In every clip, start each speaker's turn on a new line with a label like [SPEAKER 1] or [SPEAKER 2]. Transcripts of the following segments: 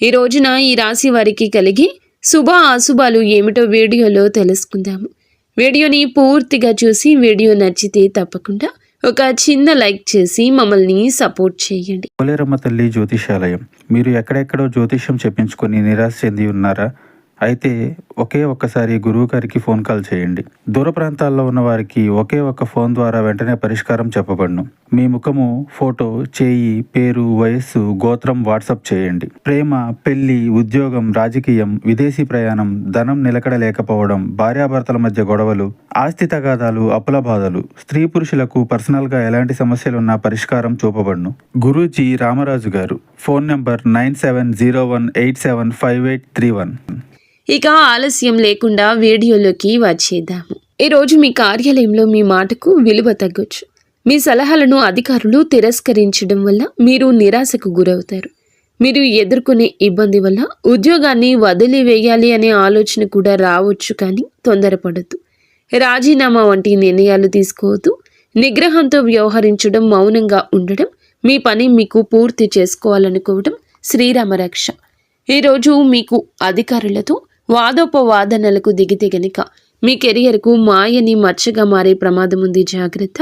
[SPEAKER 1] ఈ రోజున ఈ రాశి వారికి కలిగే శుభ అశుభాలు ఏమిటో వీడియోలో తెలుసుకుందాము. వీడియోని పూర్తిగా చూసి వీడియో నచ్చితే తప్పకుండా ఒక చిన్న లైక్ చేసి మమ్మల్ని సపోర్ట్ చేయండి.
[SPEAKER 2] పోలేరమ్మ తల్లి జ్యోతిషాలయం. మీరు ఎక్కడెక్కడో జ్యోతిష్యం చెప్పించుకొని నిరాశ చెంది ఉన్నారా? అయితే ఒక్కసారి గురువు గారికి ఫోన్ కాల్ చేయండి. దూర ప్రాంతాల్లో ఉన్న వారికి ఒకే ఒక్క ఫోన్ ద్వారా వెంటనే పరిష్కారం చెప్పబడును. మీ ముఖము, ఫోటో, చేయి, పేరు, వయస్సు, గోత్రం వాట్సాప్ చేయండి. ప్రేమ, పెళ్లి, ఉద్యోగం, రాజకీయం, విదేశీ ప్రయాణం, ధనం నిలకడ లేకపోవడం, భార్యాభర్తల మధ్య గొడవలు, ఆస్తి తగాదాలు, అప్పుల బాధలు, స్త్రీ పురుషులకు పర్సనల్గా ఎలాంటి సమస్యలున్నా పరిష్కారం చూపబడును. గురూజీ రామరాజు గారు. Phone number 9701875831.
[SPEAKER 1] ఇక ఆలస్యం లేకుండా వీడియోలోకి వచ్చేద్దాము. ఈరోజు మీ కార్యాలయంలో మీ మాటకు విలువ తగ్గొచ్చు. మీ సలహాలను అధికారులు తిరస్కరించడం వల్ల మీరు నిరాశకు గురవుతారు. మీరు ఎదుర్కొనే ఇబ్బంది వల్ల ఉద్యోగాన్ని వదిలివేయాలి అనే ఆలోచన కూడా రావచ్చు, కానీ తొందరపడద్దు. రాజీనామా వంటి నిర్ణయాలు తీసుకోవద్దు. నిగ్రహంతో వ్యవహరించడం, మౌనంగా ఉండడం, మీ పని మీకు పూర్తి చేసుకోవాలనుకోవడం శ్రీరామరక్ష. ఈరోజు మీకు అధికారులతో వాదోపవాదనలకు దిగితే గనుక మీ కెరియర్కు మాయని మచ్చగా మారే ప్రమాదం ఉంది. జాగ్రత్త.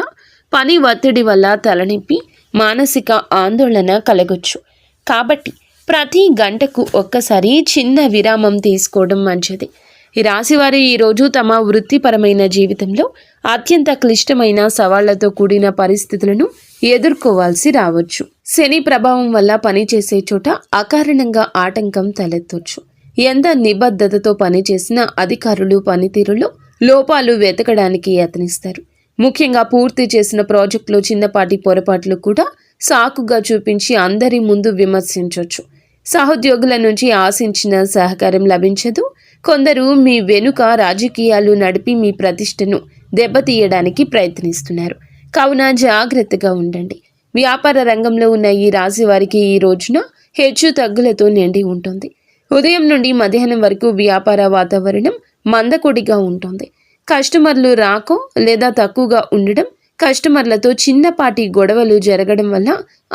[SPEAKER 1] పని ఒత్తిడి వల్ల తలనొప్పి, మానసిక ఆందోళన కలగొచ్చు. కాబట్టి ప్రతి గంటకు ఒక్కసారి చిన్న విరామం తీసుకోవడం మంచిది. ఈ రాశివారు ఈరోజు తమ వృత్తిపరమైన జీవితంలో అత్యంత క్లిష్టమైన సవాళ్లతో కూడిన పరిస్థితులను ఎదుర్కోవాల్సి రావచ్చు. శని ప్రభావం వల్ల పనిచేసే చోట అకారణంగా ఆటంకం తలెత్తొచ్చు. ఎంత నిబద్ధతతో పనిచేసిన అధికారులు పనితీరులో లోపాలు వెతకడానికి యత్నిస్తారు. ముఖ్యంగా పూర్తి చేసిన ప్రాజెక్టులో చిన్నపాటి పొరపాట్లు కూడా సాకుగా చూపించి అందరి ముందు విమర్శించవచ్చు. సహోద్యోగుల నుంచి ఆశించిన సహకారం లభించదు. కొందరు మీ వెనుక రాజకీయాలు నడిపి మీ ప్రతిష్టను దెబ్బతీయడానికి ప్రయత్నిస్తున్నారు. కావున జాగ్రత్తగా ఉండండి. వ్యాపార రంగంలో ఉన్న ఈ రాశి వారికి ఈ రోజున హెచ్చు తగ్గులతో నిండి ఉంటుంది. ఉదయం నుండి మధ్యాహ్నం వరకు వ్యాపార వాతావరణం మందకొడిగా ఉంటుంది. కస్టమర్లు రాకో లేదా తక్కువగా ఉండడం, కస్టమర్లతో చిన్నపాటి గొడవలు జరగడం వల్ల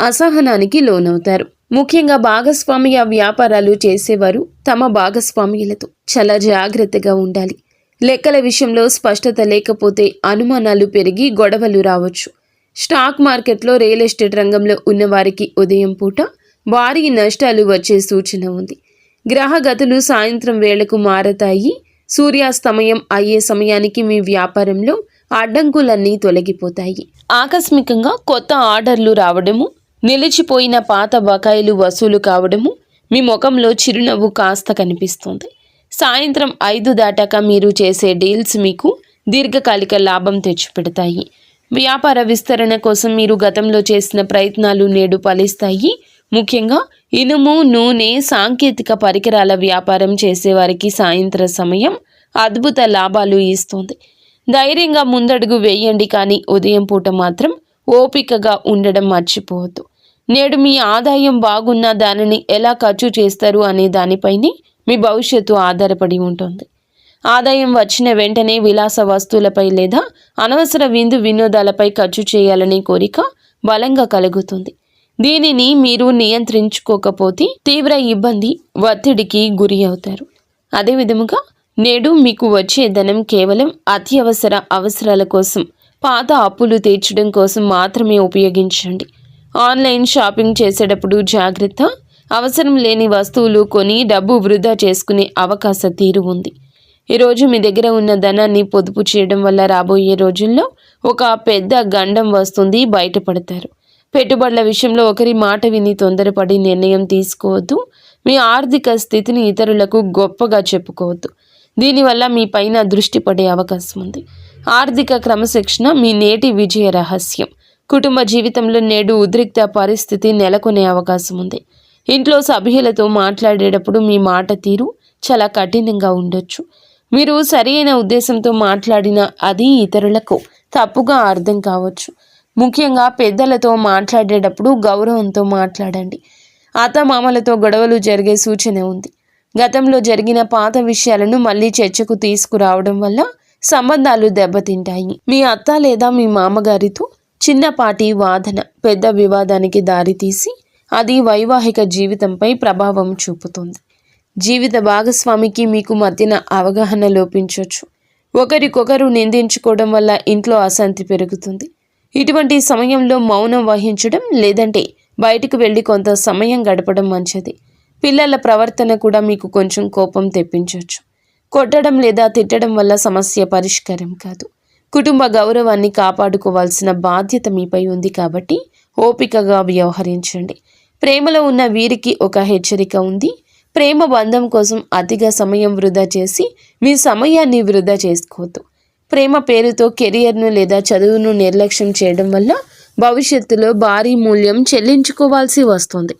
[SPEAKER 1] అసహనానికి లోనవుతారు. ముఖ్యంగా భాగస్వామ్య వ్యాపారాలు చేసేవారు తమ భాగస్వామ్యులతో చాలా జాగ్రత్తగా ఉండాలి. లెక్కల విషయంలో స్పష్టత లేకపోతే అనుమానాలు పెరిగి గొడవలు రావచ్చు. స్టాక్ మార్కెట్లో, రియల్ ఎస్టేట్ రంగంలో ఉన్నవారికి ఉదయం పూట భారీ నష్టాలు వచ్చే సూచన ఉంది. గ్రహగతులు సాయంత్రం వేళకు మారతాయి. సూర్యాస్తమయం అయ్యే సమయానికి మీ వ్యాపారంలో అడ్డంకులన్నీ తొలగిపోతాయి. ఆకస్మికంగా కొత్త ఆర్డర్లు రావడము, నిలిచిపోయిన పాత బకాయిలు వసూలు కావడము, మీ ముఖంలో చిరునవ్వు కాస్త కనిపిస్తుంది. సాయంత్రం 5 దాటాక మీరు చేసే డీల్స్ మీకు దీర్ఘకాలిక లాభం తెచ్చిపెడతాయి. వ్యాపార విస్తరణ కోసం మీరు గతంలో చేసిన ప్రయత్నాలు నేడు ఫలిస్తాయి. ముఖ్యంగా ఇనుము, నూనె, సాంకేతిక పరికరాల వ్యాపారం చేసేవారికి సాయంత్ర సమయం అద్భుత లాభాలు ఇస్తుంది. ధైర్యంగా ముందడుగు వేయండి, కానీ ఉదయం పూట మాత్రం ఓపికగా ఉండడం మర్చిపోవద్దు. నేడు మీ ఆదాయం బాగున్నా దానిని ఎలా ఖర్చు చేస్తారు అనే దానిపైనే మీ భవిష్యత్తు ఆధారపడి ఉంటుంది. ఆదాయం వచ్చిన వెంటనే విలాస వస్తువులపై లేదా అనవసర వినోదాలపై ఖర్చు చేయాలనే కోరిక బలంగా కలుగుతుంది. దీనిని మీరు నియంత్రించుకోకపోతే తీవ్ర ఇబ్బంది, ఒత్తిడికి గురి అవుతారు. అదేవిధముగా నేడు మీకు వచ్చే ధనం కేవలం అత్యవసర అవసరాల కోసం, పాత అప్పులు తీర్చడం కోసం మాత్రమే ఉపయోగించండి. ఆన్లైన్ షాపింగ్ చేసేటప్పుడు జాగ్రత్త. అవసరం లేని వస్తువులు కొని డబ్బు వృధా చేసుకునే అవకాశ తీరు ఉంది. ఈరోజు మీ దగ్గర ఉన్న ధనాన్ని పొదుపు చేయడం వల్ల రాబోయే రోజుల్లో ఒక పెద్ద గండం వస్తుంది, బయటపడతారు. పెట్టుబడుల విషయంలో ఒకరి మాట విని తొందరపడి నిర్ణయం తీసుకోవద్దు. మీ ఆర్థిక స్థితిని ఇతరులకు గొప్పగా చెప్పుకోవద్దు. దీనివల్ల మీ పైన దృష్టి పడే అవకాశం ఉంది. ఆర్థిక క్రమశిక్షణ మీ నేటి విజయ రహస్యం. కుటుంబ జీవితంలో నేడు ఉద్రిక్త పరిస్థితి నెలకొనే అవకాశం ఉంది. ఇంట్లో సభ్యులతో మాట్లాడేటప్పుడు మీ మాట తీరు చాలా కఠినంగా ఉండొచ్చు. మీరు సరైన ఉద్దేశంతో మాట్లాడినా అది ఇతరులకు తప్పుగా అర్థం కావచ్చు. ముఖ్యంగా పెద్దలతో మాట్లాడేటప్పుడు గౌరవంతో మాట్లాడండి. అత్తమామలతో గొడవలు జరిగే సూచన ఉంది. గతంలో జరిగిన పాత విషయాలను మళ్ళీ చర్చకు తీసుకురావడం వల్ల సంబంధాలు దెబ్బతింటాయి. మీ అత్త లేదా మీ మామగారితో చిన్నపాటి వాదన పెద్ద వివాదానికి దారితీసి అది వైవాహిక జీవితంపై ప్రభావం చూపుతుంది. జీవిత భాగస్వామికి మీకు మధ్యన అవగాహన లోపించవచ్చు. ఒకరికొకరు నిందించుకోవడం వల్ల ఇంట్లో అశాంతి పెరుగుతుంది. ఇటువంటి సమయంలో మౌనం వహించడం లేదంటే బయటకు వెళ్ళి కొంత సమయం గడపడం మంచిది. పిల్లల ప్రవర్తన కూడా మీకు కొంచెం కోపం తెప్పించవచ్చు. కొట్టడం లేదా తిట్టడం వల్ల సమస్య పరిష్కారం కాదు. కుటుంబ గౌరవాన్ని కాపాడుకోవాల్సిన బాధ్యత మీపై ఉంది కాబట్టి ఓపికగా వ్యవహరించండి. ప్రేమలో ఉన్న వీరికి ఒక హెచ్చరిక ఉంది. ప్రేమ బంధం కోసం అతిగా సమయం వృధా చేసి మీ సమయాన్ని వృధా చేసుకోవద్దు. ప్రేమ పేరుతో కెరియర్ను లేదా చదువును నిర్లక్ష్యం చేయడం వల్ల భవిష్యత్తులో భారీ మూల్యం చెల్లించుకోవాల్సి వస్తుంది.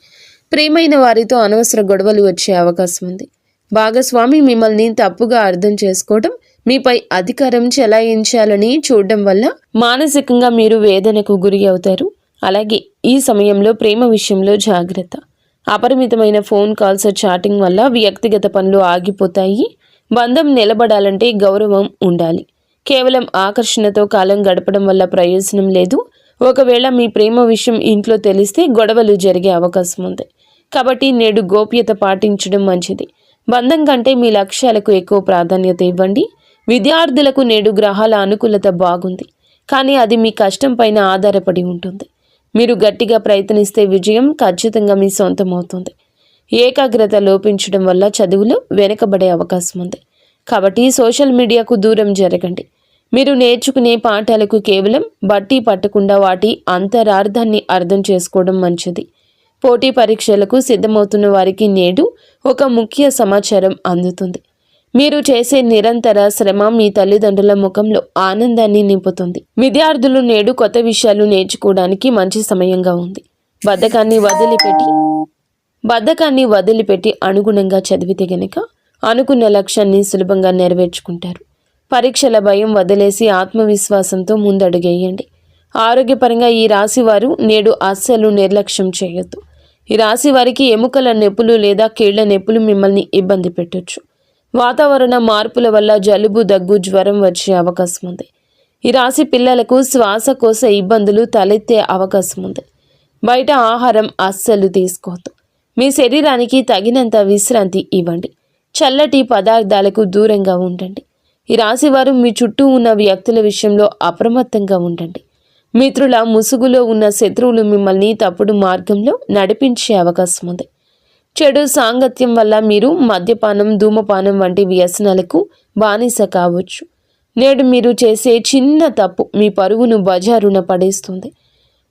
[SPEAKER 1] ప్రేమైన వారితో అనవసర గొడవలు వచ్చే అవకాశం ఉంది. భాగస్వామి మిమ్మల్ని తప్పుగా అర్థం చేసుకోవడం, మీపై అధికారం చెలాయించాలని చూడడం వల్ల మానసికంగా మీరు వేదనకు గురి అవుతారు. అలాగే ఈ సమయంలో ప్రేమ విషయంలో జాగ్రత్త. అపరిమితమైన ఫోన్ కాల్స్, చాటింగ్ వల్ల వ్యక్తిగత పనులు ఆగిపోతాయి. బంధం నిలబడాలంటే గౌరవం ఉండాలి. కేవలం ఆకర్షణతో కాలం గడపడం వల్ల ప్రయోజనం లేదు. ఒకవేళ మీ ప్రేమ విషయం ఇంట్లో తెలిస్తే గొడవలు జరిగే అవకాశం ఉంది. కాబట్టి నేడు గోప్యత పాటించడం మంచిది. బంధం కంటే మీ లక్ష్యాలకు ఎక్కువ ప్రాధాన్యత ఇవ్వండి. విద్యార్థులకు నేడు గ్రహాల అనుకూలత బాగుంది, కానీ అది మీ కష్టం పైన ఆధారపడి ఉంటుంది. మీరు గట్టిగా ప్రయత్నిస్తే విజయం ఖచ్చితంగా మీ సొంతం అవుతుంది. ఏకాగ్రత లోపించడం వల్ల చదువులో వెనుకబడే అవకాశం ఉంది. కాబట్టి సోషల్ మీడియాకు దూరం జరగండి. మీరు నేర్చుకునే పాఠాలకు కేవలం బట్టి పట్టకుండా వాటి అంతరార్థాన్ని అర్థం చేసుకోవడం మంచిది. పోటీ పరీక్షలకు సిద్ధమవుతున్న వారికి నేడు ఒక ముఖ్య సమాచారం అందుతుంది. మీరు చేసే నిరంతర శ్రమ మీ తల్లిదండ్రుల ముఖంలో ఆనందాన్ని నింపుతుంది. విద్యార్థులు నేడు కొత్త విషయాలు నేర్చుకోవడానికి మంచి సమయంగా ఉంది. బద్ధకాన్ని వదిలిపెట్టి అనుగుణంగా చదివితే గనక అనుకున్న లక్ష్యాన్ని సులభంగా నెరవేర్చుకుంటారు. పరీక్షల భయం వదిలేసి ఆత్మవిశ్వాసంతో ముందడుగేయండి. ఆరోగ్యపరంగా ఈ రాశి వారు నేడు అస్సలు నిర్లక్ష్యం చేయొద్దు. ఈ రాశి వారికి ఎముకల నొప్పులు లేదా కీళ్ల నొప్పులు మిమ్మల్ని ఇబ్బంది పెట్టొచ్చు. వాతావరణ మార్పుల వల్ల జలుబు, దగ్గు, జ్వరం వచ్చే అవకాశం ఉంది. ఈ రాశి పిల్లలకు శ్వాసకోశ ఇబ్బందులు తలెత్తే అవకాశం ఉంది. బయట ఆహారం అస్సలు తీసుకోవద్దు. మీ శరీరానికి తగినంత విశ్రాంతి ఇవ్వండి. చల్లటి పదార్థాలకు దూరంగా ఉండండి. ఈ రాశివారు మీ చుట్టూ ఉన్న వ్యక్తుల విషయంలో అప్రమత్తంగా ఉండండి. మిత్రుల ముసుగులో ఉన్న శత్రువులు మిమ్మల్ని తప్పుడు మార్గంలో నడిపించే అవకాశం ఉంది. చెడు సాంగత్యం వల్ల మీరు మద్యపానం, ధూమపానం వంటి వ్యసనాలకు బానిస కావచ్చు. నేడు మీరు చేసే చిన్న తప్పు మీ పరువును బజారున పడేస్తుంది.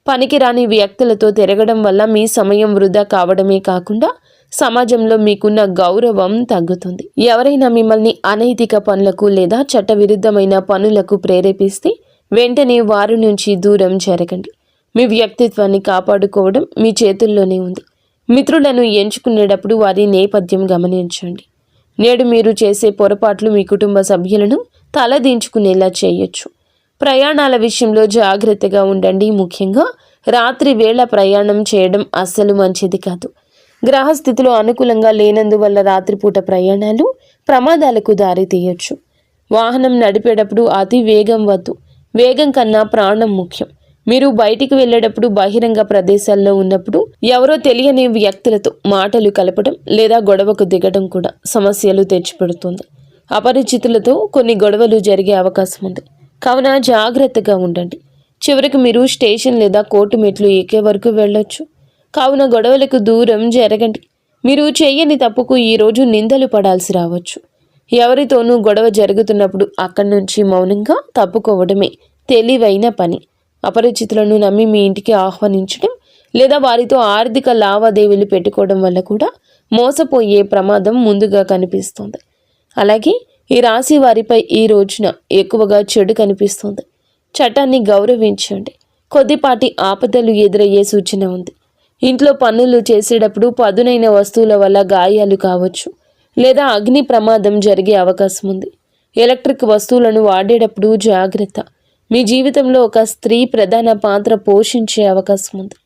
[SPEAKER 1] పనికిరాని వ్యక్తులతో తిరగడం వల్ల మీ సమయం వృధా కావడమే కాకుండా సమాజంలో మీకున్న గౌరవం తగ్గుతుంది. ఎవరైనా మిమ్మల్ని అనైతిక పనులకు లేదా చట్టవిరుద్ధమైన పనులకు ప్రేరేపిస్తే వెంటనే వారి నుంచి దూరం జరగండి. మీ వ్యక్తిత్వాన్ని కాపాడుకోవడం మీ చేతుల్లోనే ఉంది. మిత్రులను ఎంచుకునేటప్పుడు వారి నేపథ్యం గమనించండి. నేడు మీరు చేసే పొరపాట్లు మీ కుటుంబ సభ్యులను తలదించుకునేలా చేయొచ్చు. ప్రయాణాల విషయంలో జాగ్రత్తగా ఉండండి. ముఖ్యంగా రాత్రి వేళ ప్రయాణం చేయడం అస్సలు మంచిది కాదు. గ్రహస్థితులు అనుకూలంగా లేనందువల్ల రాత్రిపూట ప్రయాణాలు ప్రమాదాలకు దారితీయొచ్చు. వాహనం నడిపేటప్పుడు అతి వేగం వద్దు. వేగం కన్నా ప్రాణం ముఖ్యం. మీరు బయటికి వెళ్ళేటప్పుడు బహిరంగ ప్రదేశాల్లో ఉన్నప్పుడు ఎవరో తెలియని వ్యక్తులతో మాటలు కలపడం లేదా గొడవకు దిగడం కూడా సమస్యలు తెచ్చిపెడుతుంది. అపరిచితులతో కొన్ని గొడవలు జరిగే అవకాశం ఉంది. కావున జాగ్రత్తగా ఉండండి. చివరికి మీరు స్టేషన్ లేదా కోర్టు మెట్లు ఎక్కే వరకు వెళ్ళొచ్చు. కావున గొడవలకు దూరం జరగండి. మీరు చేయని తప్పుకు ఈరోజు నిందలు పడాల్సి రావచ్చు. ఎవరితోనూ గొడవ జరుగుతున్నప్పుడు అక్కడి నుంచి మౌనంగా తప్పుకోవడమే తెలివైన పని. అపరిచితులను నమ్మి మీ ఇంటికి ఆహ్వానించడం లేదా వారితో ఆర్థిక లావాదేవీలు పెట్టుకోవడం వల్ల కూడా మోసపోయే ప్రమాదం ముందుగా కనిపిస్తుంది. అలాగే ఈ రాశి వారిపై ఈ రోజున ఎక్కువగా చెడు కనిపిస్తుంది. చట్టాన్ని గౌరవించండి. కొద్దిపాటి ఆపదలు ఎదురయ్యే సూచన ఉంది. ఇంట్లో పనులు చేసేటప్పుడు పదునైన వస్తువుల వల్ల గాయాలు కావచ్చు లేదా అగ్ని ప్రమాదం జరిగే అవకాశం ఉంది. ఎలక్ట్రిక్ వస్తువులను వాడేటప్పుడు జాగ్రత్త. మీ జీవితంలో ఒక స్త్రీ ప్రధాన పాత్ర పోషించే అవకాశం ఉంది.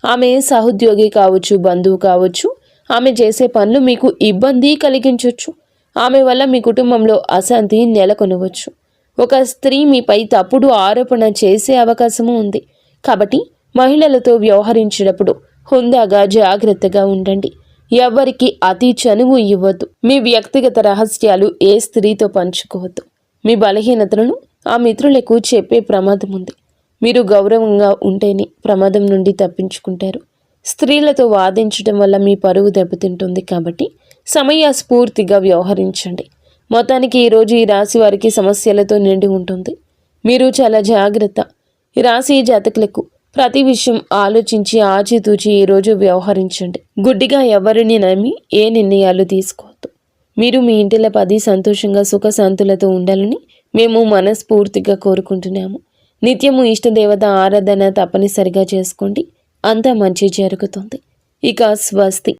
[SPEAKER 1] ఆమె సహోద్యోగి కావచ్చు, బంధువు కావచ్చు. ఆమె చేసే పనులు మీకు ఇబ్బంది కలిగించవచ్చు. ఆమె వల్ల మీ కుటుంబంలో అశాంతి నెలకొనవచ్చు. ఒక స్త్రీ మీపై తప్పుడు ఆరోపణ చేసే అవకాశము ఉంది. కాబట్టి మహిళలతో వ్యవహరించేటప్పుడు హుందాగా జాగ్రత్తగా ఉండండి. ఎవరికి అతి చనువు ఇవ్వద్దు. మీ వ్యక్తిగత రహస్యాలు ఏ స్త్రీతో పంచుకోవద్దు. మీ బలహీనతలను ఆ మిత్రులకు చెప్పే ప్రమాదం ఉంది. మీరు గౌరవంగా ఉంటేనే ప్రమాదం నుండి తప్పించుకుంటారు. స్త్రీలతో వాదించడం వల్ల మీ పరువు దెబ్బతింటుంది కాబట్టి సమయస్ఫూర్తిగా వ్యవహరించండి. మొత్తానికి ఈరోజు ఈ రాశి వారికి సమస్యలతో నిండి ఉంటుంది. మీరు చాలా జాగ్రత్త. ఈ రాశి జాతకులకు ప్రతి విషయం ఆలోచించి ఆచితూచి ఈరోజు వ్యవహరించండి. గుడ్డిగా ఎవరిని నమ్మి ఏ నిర్ణయాలు తీసుకోవద్దు. మీరు మీ ఇంటిలో 10 సంతోషంగా సుఖశాంతులతో ఉండాలని మేము మనస్ఫూర్తిగా కోరుకుంటున్నాము. నిత్యము ఇష్టదేవత ఆరాధన తప్పనిసరిగా చేసుకోండి. అంతా మంచి జరుగుతుంది. ఇక స్వస్తి.